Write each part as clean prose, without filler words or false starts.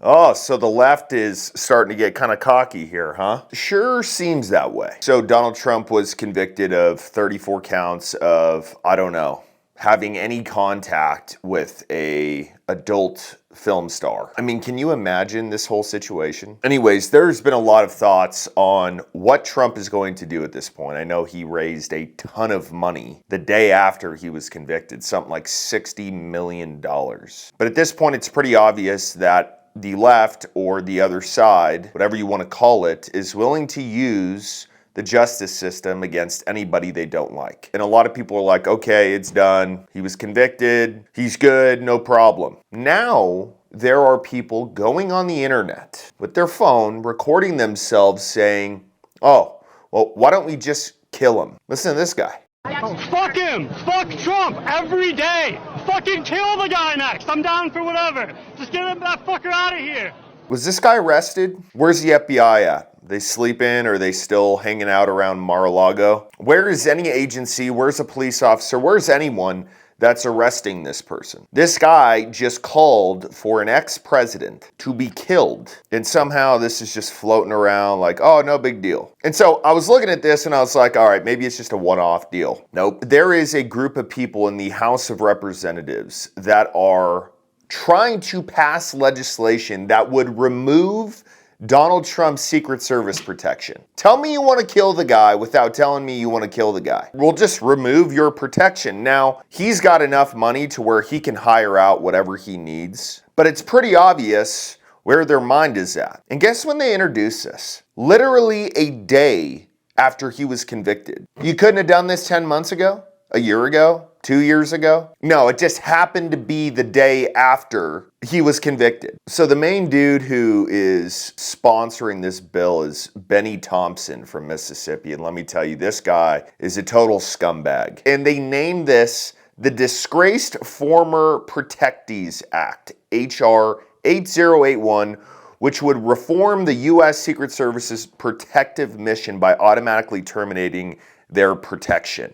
Oh, so the left is starting to get kind of cocky here, huh? Sure seems that way. So Donald Trump was convicted of 34 counts of, I don't know, having any contact with a adult film star. I mean, can you imagine this whole situation? Anyways, there's been a lot of thoughts on what Trump is going to do at this point. I know he raised a ton of money the day after he was convicted, something like $60 million. But at this point, it's pretty obvious that the left or the other side, whatever you want to call it, is willing to use the justice system against anybody they don't like. And a lot of people are like, okay, it's done. He was convicted. He's good. No problem. Now, there are people going on the internet with their phone, recording themselves saying, oh, well, why don't we just kill him? Listen to this guy. Oh, fuck him! Fuck Trump every day! Fucking kill the guy next! I'm down for whatever! Just get him that fucker out of here! Was this guy arrested? Where's the FBI at? They sleeping? Or are they still hanging out around Mar-a-Lago? Where is any agency? Where's a police officer? Where's anyone that's arresting this person? This guy just called for an ex-president to be killed. And somehow this is just floating around like, oh, no big deal. And so I was looking at this and I was like, all right, maybe it's just a one-off deal. Nope. There is a group of people in the House of Representatives that are trying to pass legislation that would remove Donald Trump's Secret Service protection. Tell me you want to kill the guy without telling me you want to kill the guy. We'll just remove your protection. Now, he's got enough money to where he can hire out whatever he needs, but it's pretty obvious where their mind is at. And guess when they introduced this? Literally a day after he was convicted. You couldn't have done this 10 months ago? A year ago? 2 years ago? No, it just happened to be the day after he was convicted. So the main dude who is sponsoring this bill is Benny Thompson from Mississippi. And let me tell you, this guy is a total scumbag. And they named this the Disgraced Former Protectees Act, H.R. 8081, which would reform the U.S. Secret Service's protective mission by automatically terminating their protection.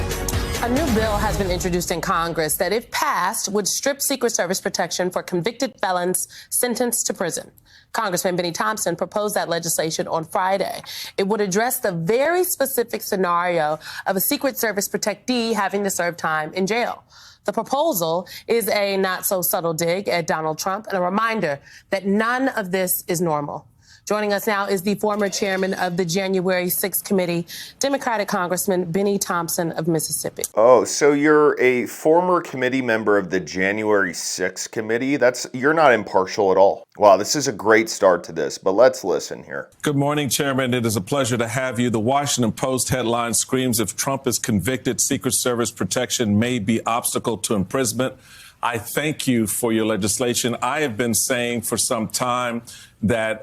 A new bill has been introduced in Congress that, if passed, would strip Secret Service protection for convicted felons sentenced to prison. Congressman Benny Thompson proposed that legislation on Friday. It would address the very specific scenario of a Secret Service protectee having to serve time in jail. The proposal is a not-so-subtle dig at Donald Trump and a reminder that none of this is normal. Joining us now is the former chairman of the January 6th committee, Democratic Congressman Benny Thompson of Mississippi. Oh, so you're a former committee member of the January 6th committee? You're not impartial at all. Wow, this is a great start to this, but let's listen here. Good morning, Chairman. It is a pleasure to have you. The Washington Post headline screams, if Trump is convicted, Secret Service protection may be obstacle to imprisonment. I thank you for your legislation. I have been saying for some time that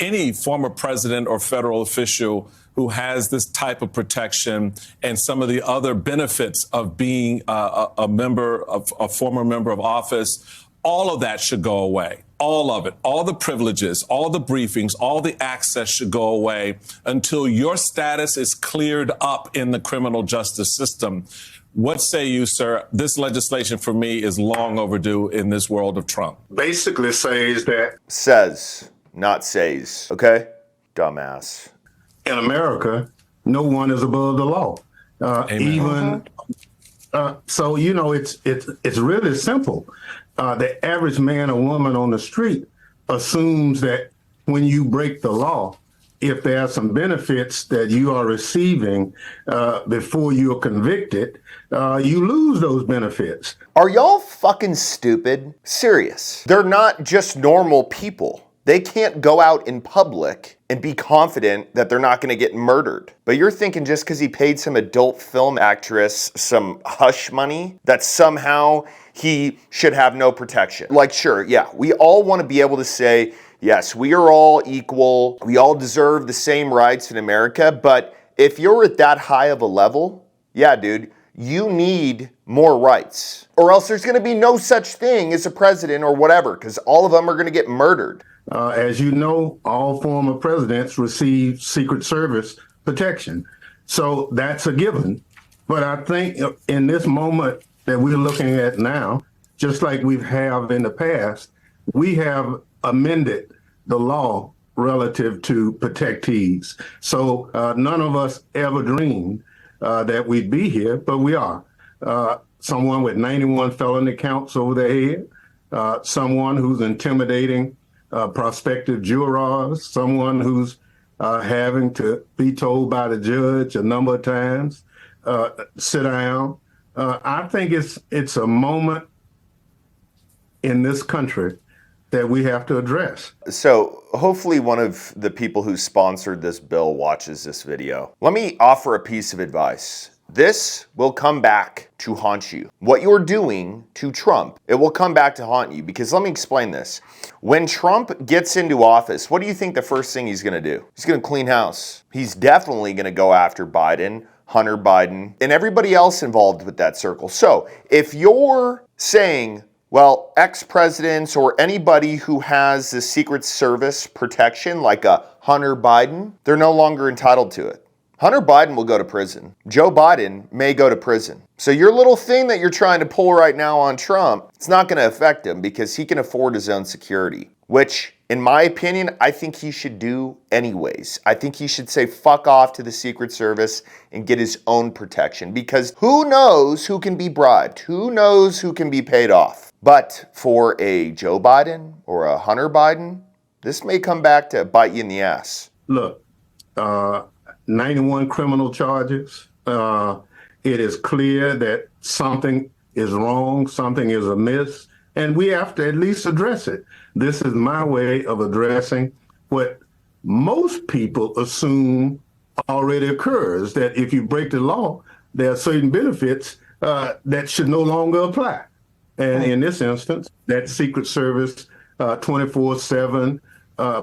any former president or federal official who has this type of protection and some of the other benefits of being a former member of office, all of that should go away. All of it, all the privileges, all the briefings, all the access should go away until your status is cleared up in the criminal justice system. What say you, sir? This legislation for me is long overdue in this world of Trump. Basically says that. Says, not says. Okay? Dumbass. In America, no one is above the law. So, you know, it's really simple. The average man or woman on the street assumes that when you break the law, if there are some benefits that you are receiving before you're convicted, you lose those benefits. Are y'all fucking stupid? Serious. They're not just normal people. They can't go out in public and be confident that they're not going to get murdered. But you're thinking just because he paid some adult film actress some hush money, that somehow he should have no protection. Like, sure, yeah, we all want to be able to say, yes, we are all equal. We all deserve the same rights in America. But if you're at that high of a level, yeah, dude, you need more rights. Or else there's going to be no such thing as a president or whatever, because all of them are going to get murdered. As you know, all former presidents receive Secret Service protection. So that's a given. But I think in this moment that we're looking at now, just like we have in the past, we have amended the law relative to protectees. So none of us ever dreamed that we'd be here, but we are. Someone with 91 felony counts over their head, someone who's intimidating prospective jurors, someone who's having to be told by the judge a number of times, sit down. I think it's a moment in this country that we have to address. So hopefully one of the people who sponsored this bill watches this video. Let me offer a piece of advice. This will come back to haunt you. What you're doing to Trump, it will come back to haunt you, because let me explain this. When Trump gets into office, what do you think the first thing he's going to do? He's going to clean house. He's definitely going to go after Biden, Hunter Biden, and everybody else involved with that circle. So if you're saying, well, ex-presidents or anybody who has the Secret Service protection, like a Hunter Biden, they're no longer entitled to it. Hunter Biden will go to prison. Joe Biden may go to prison. So your little thing that you're trying to pull right now on Trump, it's not going to affect him because he can afford his own security, which, in my opinion, I think he should do anyways. I think he should say fuck off to the Secret Service and get his own protection, because who knows who can be bribed? Who knows who can be paid off? But for a Joe Biden or a Hunter Biden, this may come back to bite you in the ass. Look, 91 criminal charges. It is clear that something is wrong, something is amiss, and we have to at least address it. This is my way of addressing what most people assume already occurs, that if you break the law, there are certain benefits that should no longer apply. And in this instance, that Secret Service 24/7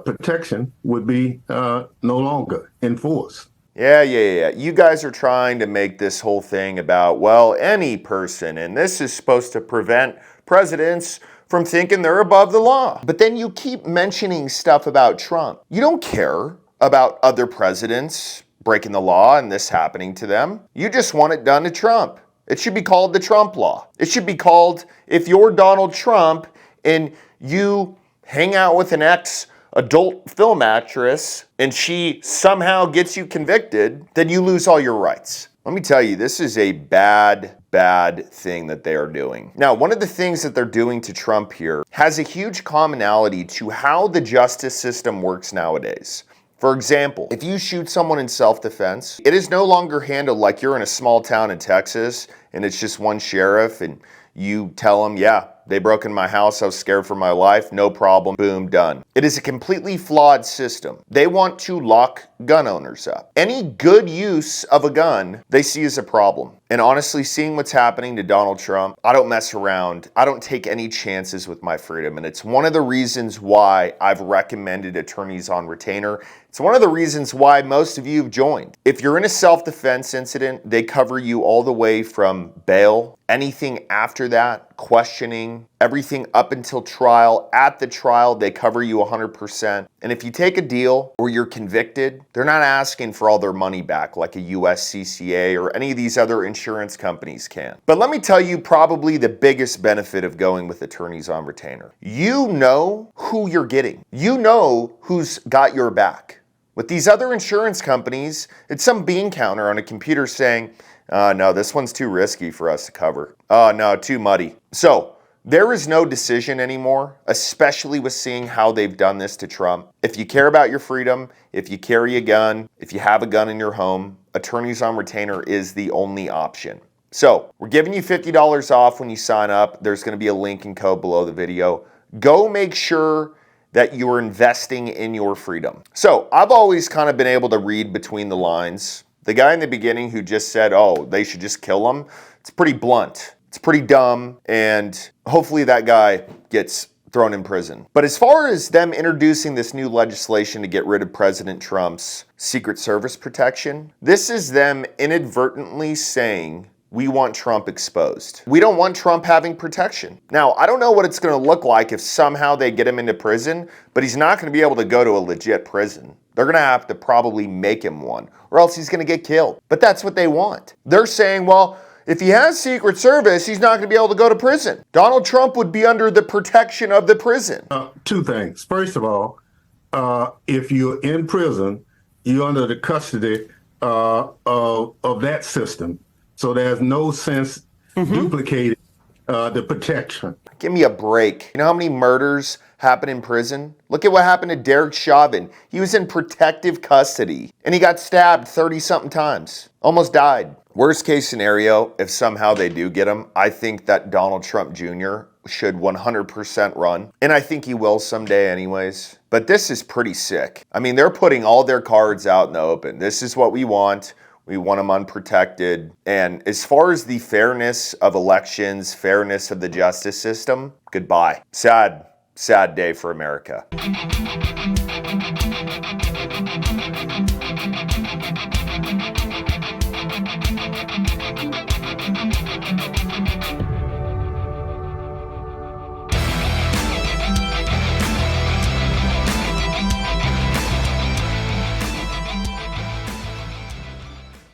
protection would be no longer in force. Yeah. You guys are trying to make this whole thing about, well, any person, and this is supposed to prevent presidents from thinking they're above the law. But then you keep mentioning stuff about Trump. You don't care about other presidents breaking the law and this happening to them. You just want it done to Trump. It should be called the Trump law. It should be called, if you're Donald Trump and you hang out with an ex-adult film actress and she somehow gets you convicted, then you lose all your rights. Let me tell you, this is a bad thing that they are doing. Now, one of the things that they're doing to Trump here has a huge commonality to how the justice system works nowadays. For example, if you shoot someone in self-defense, it is no longer handled like you're in a small town in Texas and it's just one sheriff and you tell them, yeah, they broke in my house, I was scared for my life, no problem, boom, done. It is a completely flawed system. They want to lock gun owners up. Any good use of a gun, they see as a problem. And honestly, seeing what's happening to Donald Trump, I don't mess around. I don't take any chances with my freedom. And it's one of the reasons why I've recommended attorneys on retainer. It's one of the reasons why most of you have joined. If you're in a self-defense incident, they cover you all the way from bail, anything after that, questioning, everything up until trial. At the trial, they cover you 100%. And if you take a deal or you're convicted, they're not asking for all their money back like a USCCA or any of these other insurance companies can. But let me tell you probably the biggest benefit of going with attorneys on retainer. You know who you're getting. You know who's got your back. With these other insurance companies, it's some bean counter on a computer saying, no, this one's too risky for us to cover. Oh, no, too muddy. So there is no decision anymore, especially with seeing how they've done this to Trump. If you care about your freedom, if you carry a gun, if you have a gun in your home, attorneys on retainer is the only option. So we're giving you $50 off when you sign up. There's going to be a link and code below the video. Go make sure that you are investing in your freedom. So I've always kind of been able to read between the lines. The guy in the beginning who just said, oh, they should just kill him, it's pretty blunt. It's pretty dumb, and hopefully that guy gets thrown in prison. But as far as them introducing this new legislation to get rid of President Trump's Secret Service protection, this is them inadvertently saying, we want Trump exposed. We don't want Trump having protection. Now, I don't know what it's going to look like if somehow they get him into prison, but he's not going to be able to go to a legit prison. They're going to have to probably make him one, or else he's going to get killed. But that's what they want. They're saying, well, if he has Secret Service, he's not going to be able to go to prison. Donald Trump would be under the protection of the prison. Two things. First of all, if you're in prison, you're under the custody of that system. So there's no sense duplicating the protection. Give me a break. You know how many murders happen in prison? Look at what happened to Derek Chauvin. He was in protective custody and he got stabbed 30-something times. Almost died. Worst case scenario, if somehow they do get him, I think that Donald Trump Jr. should 100% run. And I think he will someday anyways. But this is pretty sick. I mean, they're putting all their cards out in the open. This is what we want. We want them unprotected. And as far as the fairness of elections, fairness of the justice system, goodbye. Sad, sad day for America.